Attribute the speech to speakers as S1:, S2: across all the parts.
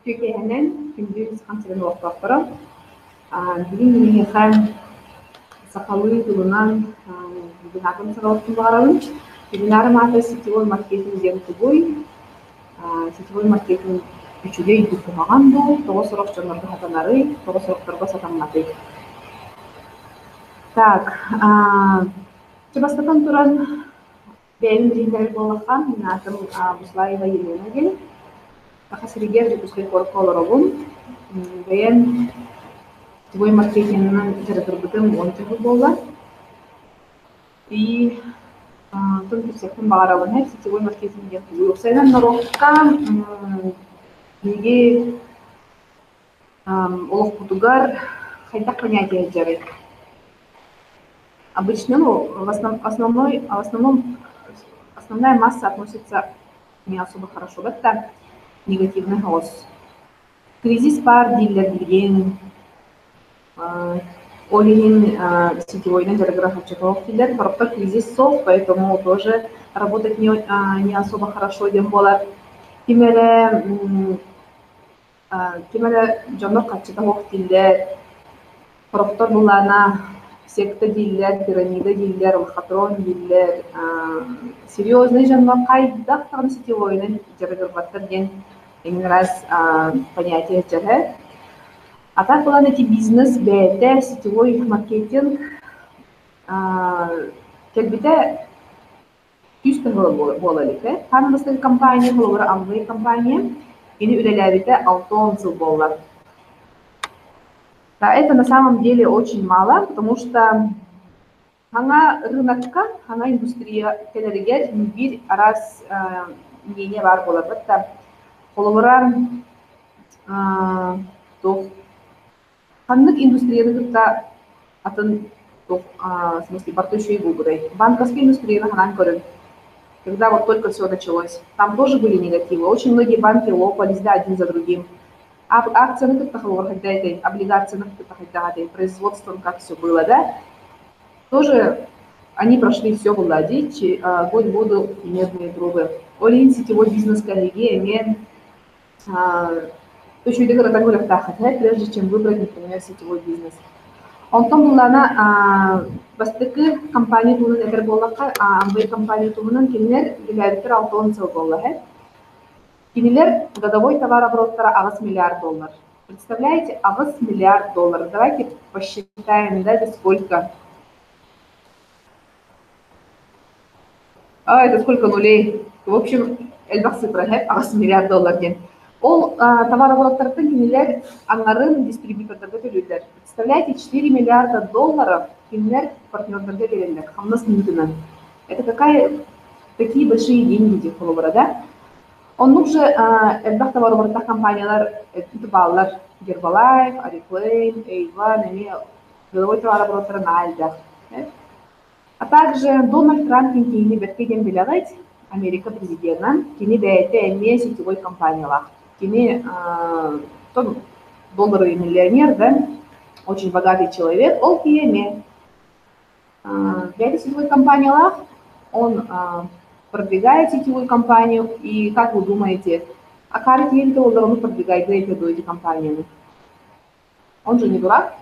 S1: Türkiye'nin gündüz kanserin ortakları. Bilim yıkan sakalı tulunan binatın sakalı varalım. Binarı mata sitwol marketing yang tubuy. Sitwol marketing üçüge yuduk kumagan bu. Togo sorok çonlarda hatanarı, togo soroklarga satanmadı. Так, Чебастатан туран benim bilimleri bolakkan, binatım Buslaiva Yelena gel. Akasirigер допускай корколоровым. Бен твой маркетингнан жаратырбытым 10 жыл болла. И тон всяком барабын хеп сетевой маркетинг юксайдан нарокка неге олох кутугар хайта понятие жары. Обычно, основная масса относится не особо хорошо. Это негативный голос. Кризис пар дилер билген, олинин сетевой надерграф учетов дилер, просто кризис сов, поэтому тоже работать не особо хорошо дем болар. Тимере жонок качетов дилер, просто булана секта дилер, пирамида дилер, лохотрон дилер, серьезный жонок кайдах там сетевой надерграф ден. Именно раз понятие чего. А так была эти бизнес, БТ, сетевой маркетинг, как бы это чисто было ли, да? Там была компания, была Amway компания, или удалявите Алтонцев было. Да, это на самом деле очень мало, потому что она рынокка, она индустрия, келерегер, bir раз не var было, это Коловаран ханнык индустрияны атын в смысле портующие губы. Банковская индустрия ханан корен. Когда вот только все началось, там тоже были негативы. Очень многие банки лопались, да, один за другим. А акции как-то халвархайдайте, облигации как-то хайдайте, производством как все было, да? Тоже они прошли все в ладе, год воду и медные трубы. Олин сетевой бизнес коллеги имеет то еще идет категория втахать, прежде чем выбрать, например, сетевой бизнес. Он там была на бастыки компании тулун эгер боллакка, Amway компания тулунан кинилер билетер 6 жыл болла. Кинилер годовой товарообороттары $9 миллиард. Представляете, $9 миллиард. Давайте посчитаем, да, сколько. Это сколько нулей? В общем, эльбах цифра, $9 миллиард ден. Ол товарообороттардың кинилер аңарын дистрибьюторларга төлөйлөр. Представляете, $4 миллиарда кинилер партнерлерге берилер. Хамнас минутынан. Это такие большие деньги деп болобура, да? Он уже элбах товарообороттар компаниялар баллар Гербалайф, Арифлейм, Эйван, эми годовой товарообороттарын айлдах. А также Дональд Трамп кини беккеген билагайт Америка президентынан кини бәйте эме сетевой компаниялар. Кини долларовый миллионер, да, очень богатый человек, он киеме. Бәйте сетевой компаниялар, он продвигает сетевую компанию, и как вы думаете, а как он продвигает эти компании? Он же не дурак,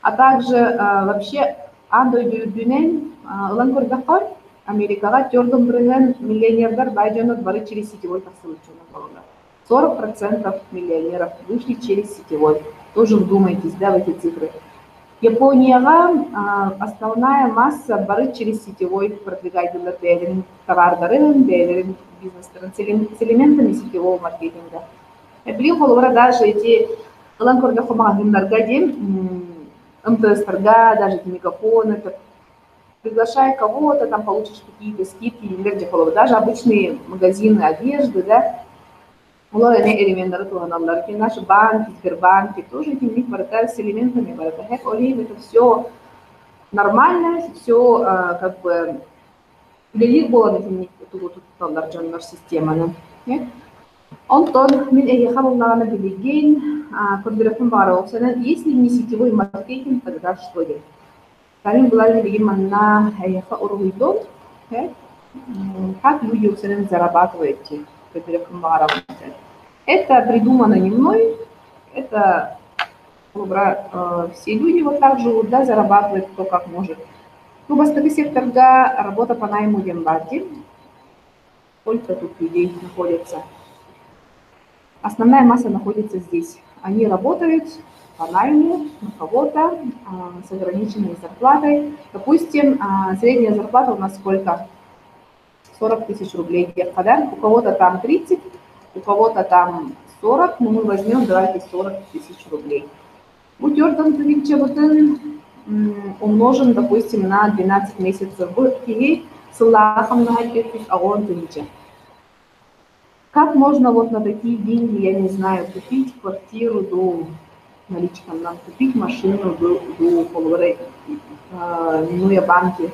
S1: а также вообще Андой Дюнен, Ланкурдахар, Америкага тёрдым бирген миллионердар байжанот бары через сетевой тасылычу. 40% миллионеров вышли через сетевой. Тоже вдумайтесь, да, в эти цифры. Японияга основная масса бары через сетевой продвигателей бейлерин товардарын, бейлерин бизнестерин с элементами сетевого маркетинга. Блин, холовара даже эти ланкорга магазиндарга дем, МТС-торга, даже эти мегафоны, приглашай кого-то, там получишь какие-то скидки, даже обычные магазины одежды, да, элементы наши банки, Сбербанки, тоже эти них с элементами, это все нормально, все как бы для них было наша система. Он тот, я ехал на билеген, если не сетевой маркетинг, тогда что делать? Kami mulai dari mana uruhidon, как люди зарабатывают, которые кумара. Это придумано не мной, это все люди вот так живут, да, зарабатывают кто как может. Ну, бастығы секторда работа по найму дембарди. Сколько тут людей находится? Основная масса находится здесь. Они работают по найму на кого-то с ограниченной зарплатой. Допустим, средняя зарплата у нас сколько? 40 тысяч рублей. У кого-то там 30, у кого-то там 40, но мы возьмем, давайте 40 тысяч рублей. Утёрдан тысяча умножим, допустим, на 12 месяцев. Как можно вот на такие деньги, я не знаю, купить квартиру до наличкам, нам купить машину до половины минуя банки?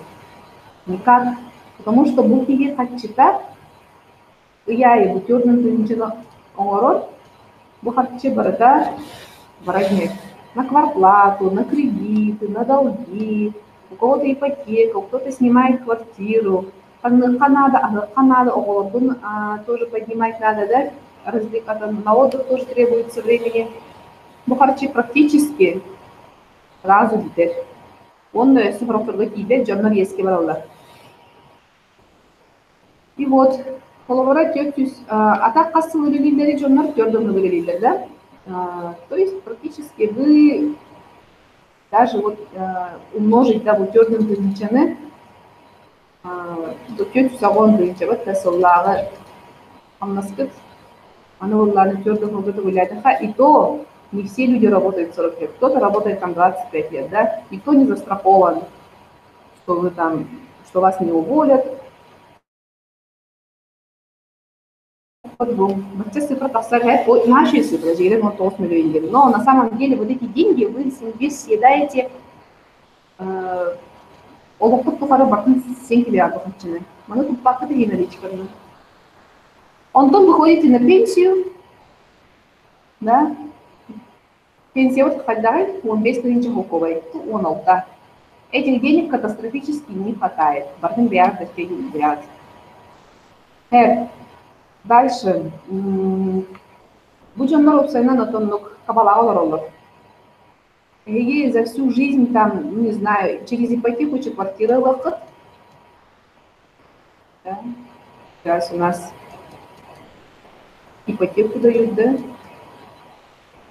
S1: Никак. Потому что бухие хатчита, я и бутёрдан тысяча оңорот, бухатчи барата барагнет. На квартплату, на кредиты, на долги, у кого-то ипотека, кто-то снимает квартиру. Канада, оголодун тоже поднимать надо, да? Развлекаться, на отдых тоже требуется времени. Бухарчи практически сразу битер. Он сифровкарга кийде, жаннар еске баралар. И вот, коловара тётюс, атак кассылы белилери, жаннар тёрдымны белилер, да? То есть практически вы даже вот умножить, да, вот тёрдым тысячаны, до тётюс агон тысяча, вот тасыллағы амнаскыт, аны олланы тёрдым огыты вылядаха, и то не все люди работают 40 лет, кто-то работает там 25 лет, да, никто не застрахован, что вы там, что вас не уволят. Бача цифра представляет наши цифры, но на самом деле вот эти деньги вы себе съедаете олуктук тухары бартын сенкиле абахачыны. Маны туппакты деген наличканы. Онтон выходите на пенсию, да? Пенсия вот хальдары 15 тысяч хуковой, 16. Этих денег катастрофически не хватает. Бартын бияр, ташкейди бияр. Дальше. Будем нарушать на тоннук кабала. И за всю жизнь там, не знаю, через ипотеку чи квартиры лохот. Да? Сейчас у нас ипотеку дают, да?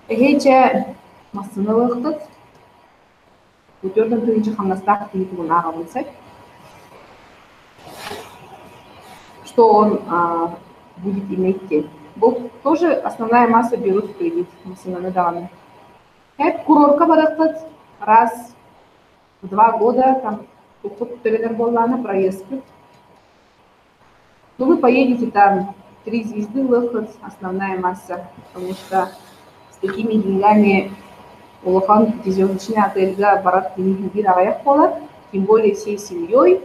S1: Егече массыны лохот. Утёрдан тысяча хамнастах тыйтугун агамынсак. Что он будет иметь. Тоже основная масса берут в кредит, массыны данные. Курорка барахтат раз в 2 года, там, на проездку. Ну, вы поедете там 3 звезды лохот, основная масса, потому что с такими деньгами улахан 5-звездочный отельга барат деньги раваях пола, тем более всей семьей.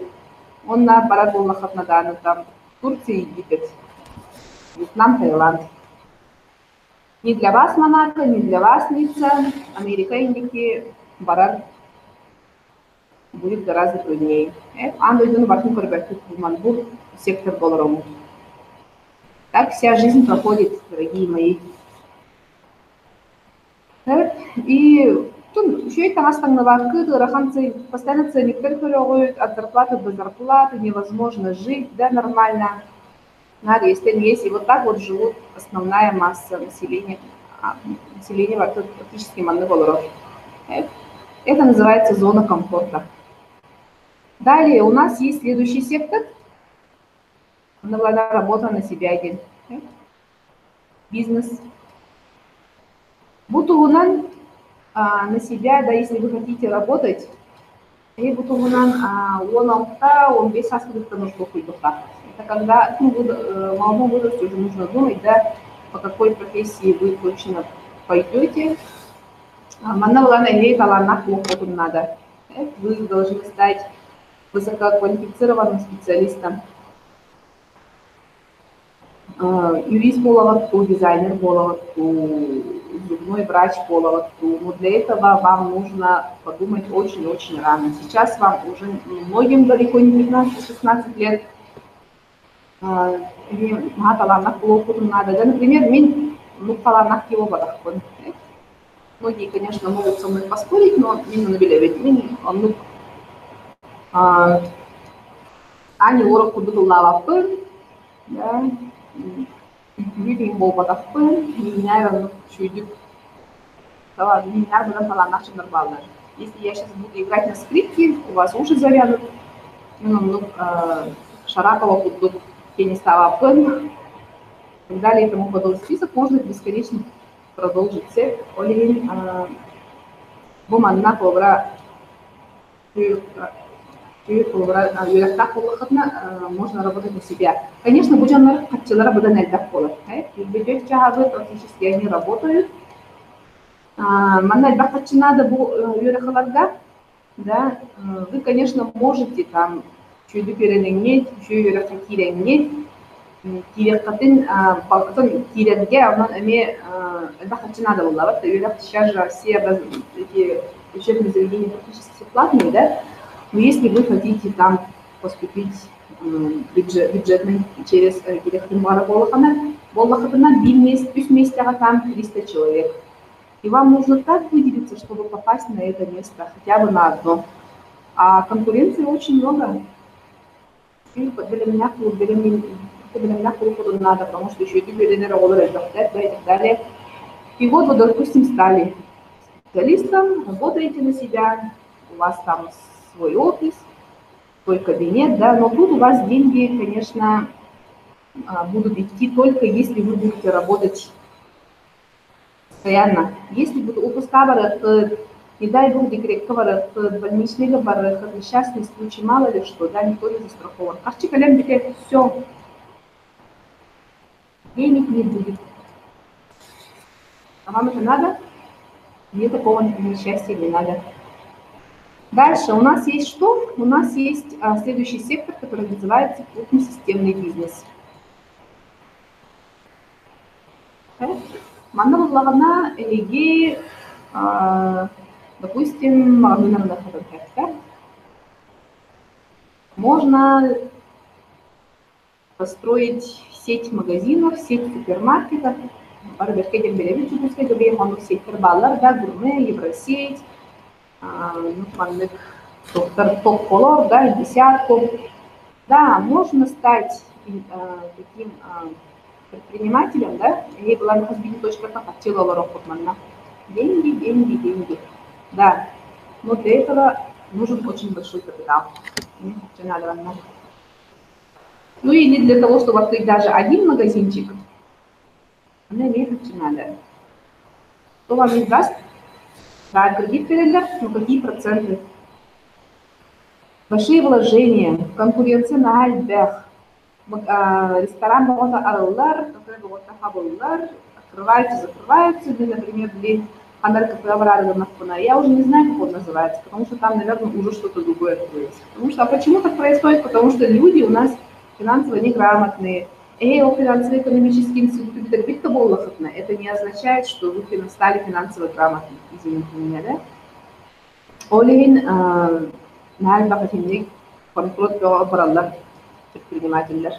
S1: Он на барат был лохот на данную там Турции, Египет, Вьетнам, Таиланд. Не для вас Монако, не для вас Ницца, Америка, Индики, барат будет гораздо труднее. Андойдун бартын көрбәтті Манбур сектор боларому. Так вся жизнь проходит, дорогие мои. И тут еще и там остановка, постоянно ценник переходит от зарплаты до зарплаты, невозможно жить, да, нормально. Надо, если есть, и вот так вот живут основная масса населения практически манныболоров. Это называется зона комфорта. Далее у нас есть следующий сектор. Работа на себя один. Бизнес. Бутугунан на себя, да, если вы хотите работать, и бутугунан он весь аспект нужно культура. Это когда в молодом возрасте уже нужно думать, да, по какой профессии вы точно пойдете. Надо. Вы должны стать высококвалифицированным специалистом. Юрист боловатту, дизайнер боловатту, зубной врач боловатту. Но для этого вам нужно подумать очень-очень рано. Сейчас вам уже многим далеко не 15-16 лет. Например, ну, паланах его водоход. Многие, конечно, могут со мной поспорить, но именно билебет, ну, они урок кудут лавапы, да, видим водоход, меняю чуть-чуть. Не надо паланах нормально. Если я сейчас буду играть на скрипке, у вас уши завянут, ну, Шарапова кудут пенистава пын, и так далее и тому подобное. Список можно бесконечно продолжить. Олин, буманна ковра, можно работать на себя. Конечно, будем хотела бы на это поле. Ведь практически они работают. Манна бахачи надо было да, вы, конечно, можете там чуть перенять, чуть перенять, киректатын балкон киренге анан эме бахачи надо было. Вот сейчас же все эти учебные заведения практически платные, да. Но если вы хотите там поступить бюджетный через киректын боллахатына бир месяц, 3 месяца там 300 человек. И вам нужно так выделиться, чтобы попасть на это место, хотя бы на одно. А конкуренции очень много. И для меня клуб надо, потому что еще эти люди работают, да, и так далее. И вот вы, допустим, стали специалистом, работаете на себя, у вас там свой офис, свой кабинет, да, но тут у вас деньги, конечно, будут идти только если вы будете работать постоянно. Если будет отпуска барахат, не дай бог декретка барахат, больничный барахат, несчастный случай, мало ли что, да, никто не застрахован. Ахчи калям декрет, все, денег не будет. А вам это надо? Мне такого несчастья не надо. Дальше у нас есть что? У нас есть следующий сектор, который называется крупносистемный бизнес. Манна элеги, допустим, можно построить сеть магазинов, сеть супермаркетов, сеть Тербаллар, да, Гурме, Евросеть, топ-колор, да, десятку. Да, можно стать таким предпринимателем, да, и была на деньги, деньги, деньги. Да, но для этого нужен очень большой капитал. Ну или для того, чтобы открыть даже один магазинчик, она имеет надо. Кто вам не даст? Да, кредит передать, но какие проценты? Большие вложения, конкуренция на альбях. Ресторан можно арулар, открываются, закрываются, например, для я уже не знаю, как он называется, потому что там, наверное, уже что-то другое откроется. Потому что, а почему так происходит? Потому что люди у нас финансово неграмотные. Финансово-экономический институт это не означает, что вы стали финансово грамотны. Извините меня, да? Олин предприниматель.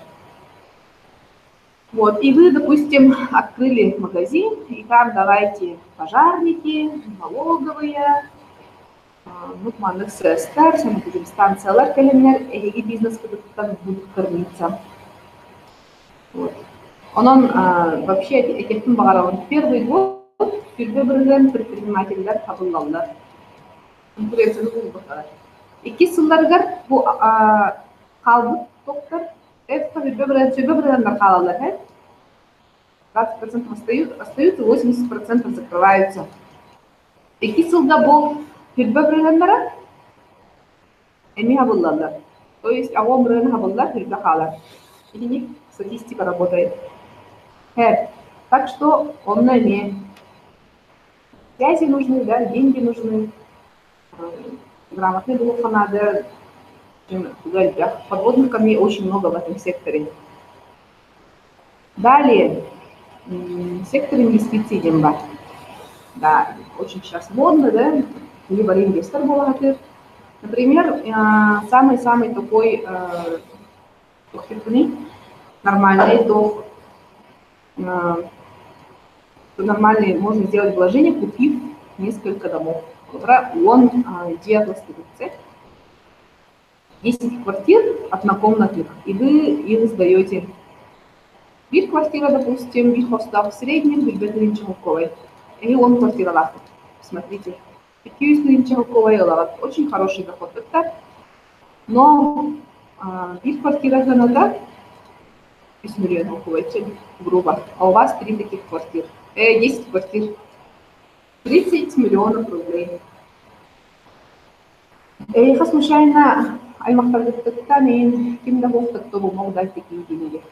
S1: Вот, и вы, допустим, открыли магазин, и там давайте пожарники, налоговые, станциялар, и бизнес будет кормиться. Вот. Он вообще первый год предприниматель кабыллалар. Конкуренцияны булбатар. Ики сылларгар бу калбыт доктор это сөйбе калалар. 20% остаются, 80% закрываются. Ики сылга бол сөйбе брендара эми хабыллалар. То есть агом бренд хабыллар сөйбе калар. И статистика работает. Так что он на не связи нужны, да, деньги нужны. Грамотный блок надо. Подводных камней очень много в этом секторе. Далее, сектор инвестиций демба. Да, очень сейчас модно, да, либо инвестор был. Например, самый-самый такой нормальный долг нормальный можно сделать вложение, купив несколько домов. Он делает 10 квартир однокомнатных, и вы их сдаете. Bir квартира, допустим, bir хостах в среднем, bir Чеховковой. И он квартира. Смотрите, 200 Чеховковой, очень хороший доход. Это, но bir квартира надо 5 миллионов, грубо. А у вас 3 таких квартир. 10 квартир. 30 миллионов рублей. Случайно аймақтарда мен кимде оқытты болмау дать такие деньги.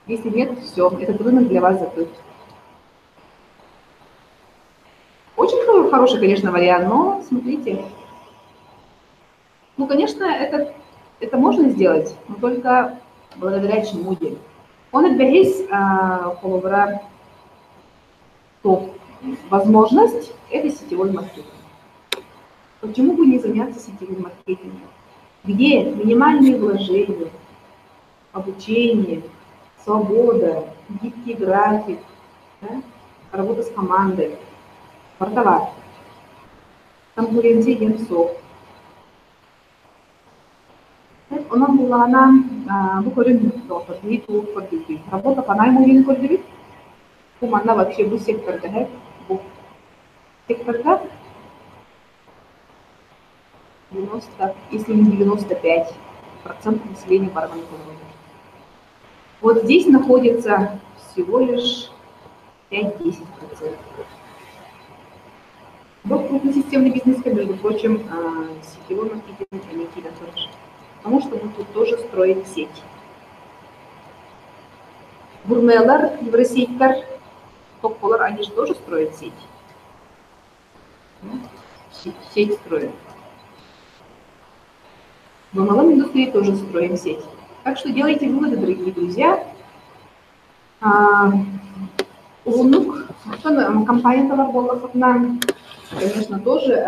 S1: Если нет, все, этот рынок для вас закрыт. Очень хороший, конечно, вариант, но смотрите. Ну, конечно, это можно сделать, но только благодаря чему делать. Он есть возможность – это сетевой маркетинг. Почему бы не заняться сетевым маркетингом? Где минимальные вложения, обучение, свобода, гибкий график, да? Работа с командой, портовар, конкуренция емсов. Она была работа по найму рынку. Она вообще был сектор, да? Секторда 90, если не 95% населения парламента. Вот здесь находится всего лишь 5-10%. Но крупносистемный бизнес, между прочим, сетевой маркетинг не тоже. Потому что мы тут тоже строим сеть. Бурмелар, Евросетькар, Топполар, они же тоже строят сеть. Сеть строят. В малом индустрии тоже строим сеть. Так что делайте выводы, дорогие друзья. Улунук, компания Товарболов, конечно, тоже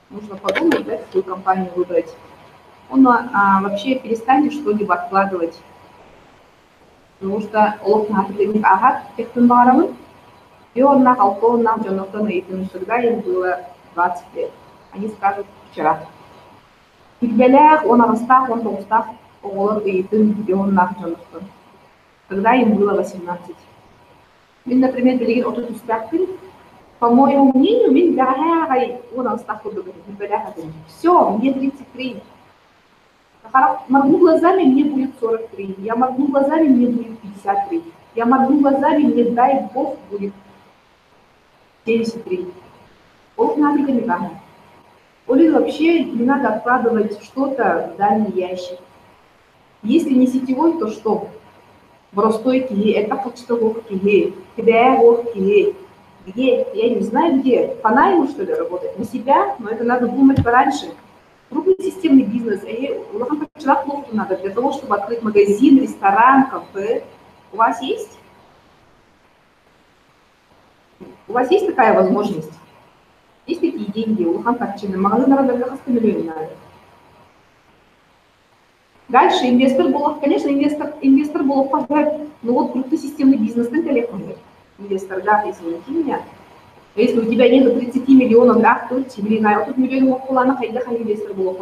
S1: нужно подумать, да, какую компанию выбрать. Он вообще перестанет что-либо откладывать. Потому что когда им было 20 лет. Они скажут вчера. Когда им было 18. Мен, например, по моему мнению, все, мне 33. Моргну глазами, мне будет 43. Я моргну глазами, мне будет 53. Я моргну глазами, мне, дай бог, будет 73. Или вообще не надо откладывать что-то в дальний ящик. Если не сетевой, то что? Бростойки, это почтовки, кидайки, где? Я не знаю где. По найму, что ли, работать? На себя? Но это надо думать пораньше. Крупный системный бизнес. Надо для того, чтобы открыть магазин, ресторан, кафе. У вас есть? У вас есть такая возможность? Есть такие деньги? Дальше инвестор был, конечно, инвестор был пожать, но вот крупносистемный бизнес, инвестор, да, извините меня. Если у тебя нет 30 миллионов, да, то тебе на тут миллионов планов, инвестор был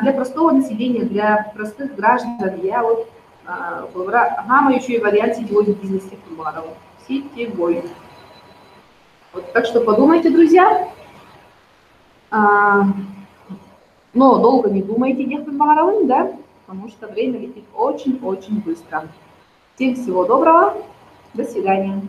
S1: для простого населения, для простых граждан, я вот еще и вариант сетевой бизнеса сетевой. Вот, так что подумайте, друзья. Но долго не думайте, да, потому что время летит очень-очень быстро. Всем всего доброго, до свидания.